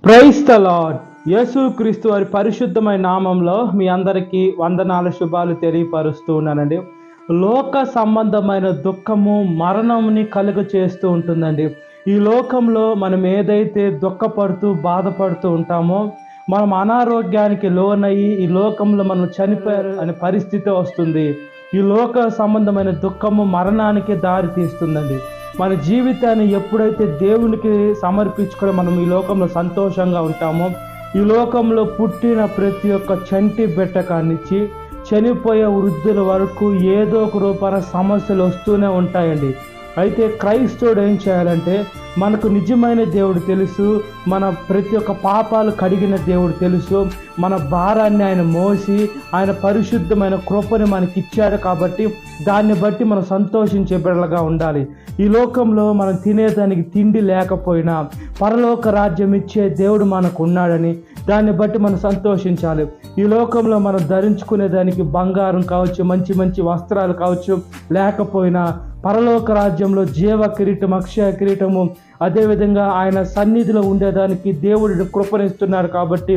Praise the lord. యేసుక్రీస్తు వారి పరిశుద్ధమైన నామంలో మీ అందరికీ వందనాల శుభాలు తెలియపరుస్తూ ఉన్నానండి. లోక సంబంధమైన దుఃఖము మరణంని కలుగ చేస్తూ ఉంటుందండి. ఈ లోకంలో మనం ఏదైతే దుఃఖపడుతూ బాధపడుతూ ఉంటామో, మనం అనారోగ్యానికి లోనయ్యి ఈ లోకంలో మనం చనిపోయారు అనే పరిస్థితి వస్తుంది. ఈ లోక సంబంధమైన దుఃఖము మరణానికి దారి తీస్తుందండి. మన జీవితాన్ని ఎప్పుడైతే దేవునికి సమర్పించుకొని మనం ఈ లోకంలో సంతోషంగా ఉంటామో, ఈ లోకంలో పుట్టిన ప్రతి ఒక్క చంటి బిడ్డ కానిచ్చి చనిపోయే వృద్ధుల వరకు ఏదో ఒక రూపాన సమస్యలు వస్తూనే ఉంటాయండి. అయితే క్రైస్తవుడు ఏం చేయాలంటే, మనకు నిజమైన దేవుడు తెలుసు, మన ప్రతి ఒక్క పాపాలు కడిగిన దేవుడు తెలుసు, మన భారాన్ని ఆయన మోసి ఆయన పరిశుద్ధమైన కృపని మనకి ఇచ్చాడు. కాబట్టి దాన్ని బట్టి మనం సంతోషించే బిడ్డలుగా ఉండాలి. ఈ లోకంలో మనం తినేదానికి తిండి లేకపోయినా పరలోక రాజ్యం ఇచ్చే దేవుడు మనకు ఉన్నాడని దాన్ని బట్టి మనం సంతోషించాలి. ఈ లోకంలో మనం ధరించుకునేదానికి బంగారం కావచ్చు, మంచి మంచి వస్త్రాలు కావచ్చు లేకపోయినా పరలోక రాజ్యంలో జీవ కిరీటం, అక్షయ కిరీటము, అదేవిధంగా ఆయన సన్నిధిలో ఉండేదానికి దేవుడు కృపణిస్తున్నాడు. కాబట్టి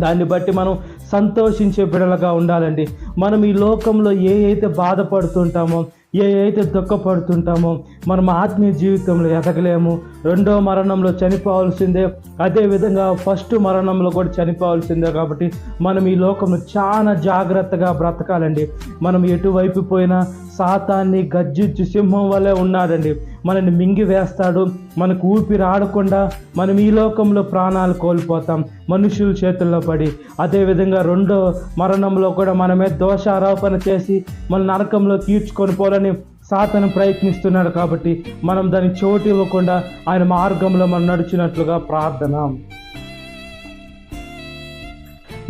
దాన్ని బట్టి మనం సంతోషించే బిడ్డలుగా ఉండాలండి. మనం ఈ లోకంలో ఏ అయితే బాధపడుతుంటామో, ఏ అయితే దుఃఖపడుతుంటామో, మనం ఆత్మీయ జీవితంలో ఎదగలేము. రెండో మరణంలో చనిపోవాల్సిందే, అదేవిధంగా ఫస్ట్ మరణంలో కూడా చనిపోవాల్సిందే. కాబట్టి మనం ఈ లోకంలో చాలా జాగ్రత్తగా బ్రతకాలండి. మనం ఎటువైపు పోయినా సాతాన్ని గర్జించు సింహం వల్లే ఉన్నాడండి. మనల్ని మింగి వేస్తాడు. మనకు ఊపిరి ఆడకుండా మనం ఈ లోకంలో ప్రాణాలు కోల్పోతాం మనుషుల చేతుల్లో పడి. అదేవిధంగా రెండో మరణంలో కూడా మనమే దోషారోపణ చేసి మన నరకంలో తీర్చుకొని పోవాలని సాతాను ప్రయత్నిస్తున్నాడు. కాబట్టి మనం దానికి చోటు ఇవ్వకుండా ఆయన మార్గంలో మనం నడిచినట్లుగా ప్రార్థన.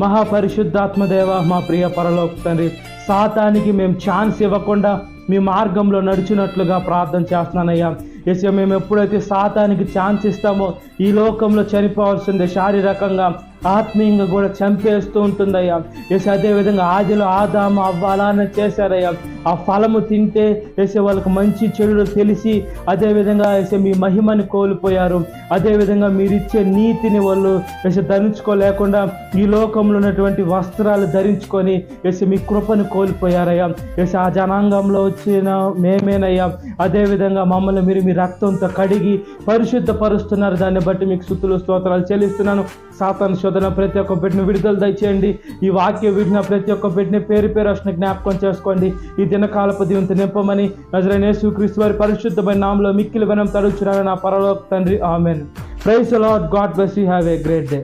మహాపరిశుద్ధాత్మదేవ, మా ప్రియ పరలోక తండ్రి, సాతానికి మేము ఛాన్స్ ఇవ్వకుండా మీ మార్గంలో నడిచినట్లుగా ప్రార్థన చేస్తున్నానయ్యా. యేసు, మేము ఎప్పుడైతే సాతానికి ఛాన్స్ ఇస్తామో ఈ లోకంలో చనిపోవాల్సిందే, శారీరకంగా ఆత్మీయంగా కూడా చంపేస్తూ ఉంటుందయ్యా. యేసు, అదేవిధంగా ఆదిలో ఆదాము అవ్వ అలానే చేశారయ్యా. ఆ ఫలము తింటే యేసు వాళ్ళకి మంచి చెడులు తెలిసి అదేవిధంగా యేసు మీ మహిమని కోల్పోయారు. అదేవిధంగా మీరిచ్చే నీతిని వాళ్ళు యేసు ధరించుకోలేకుండా ఈ లోకంలో ఉన్నటువంటి వస్త్రాలు ధరించుకొని యేసు మీ కృపను కోల్పోయారయ్యా. యేసు, ఆ జనాంగంలో వచ్చిన మేమేనయ్యా. అదేవిధంగా మమ్మల్ని మీరు మీ రక్తంతో కడిగి పరిశుద్ధపరుస్తున్నారు. దాన్ని బట్టి మీకు స్తుతులు స్తోత్రాలు చెల్లిస్తున్నాను. సాతాను శోధన ప్రతి ఒక్క బిడ్డను విడుదల దయచేయండి. ఈ వాక్య విడిన ప్రతి ఒక్క బిడ్డని పేరు పేరు అసలు జ్ఞాపకం చేసుకోండి. ఈ దినకాలపు దీవెనతో నింపమని నజరేయుడైన యేసుక్రీస్తు వారి పరిశుద్ధమైన నామములో మిక్కిలి వినయం తడుచున్నాను నా పరలోక తండ్రి. ఆమేన్. Praise the Lord. God bless you. Have a great day.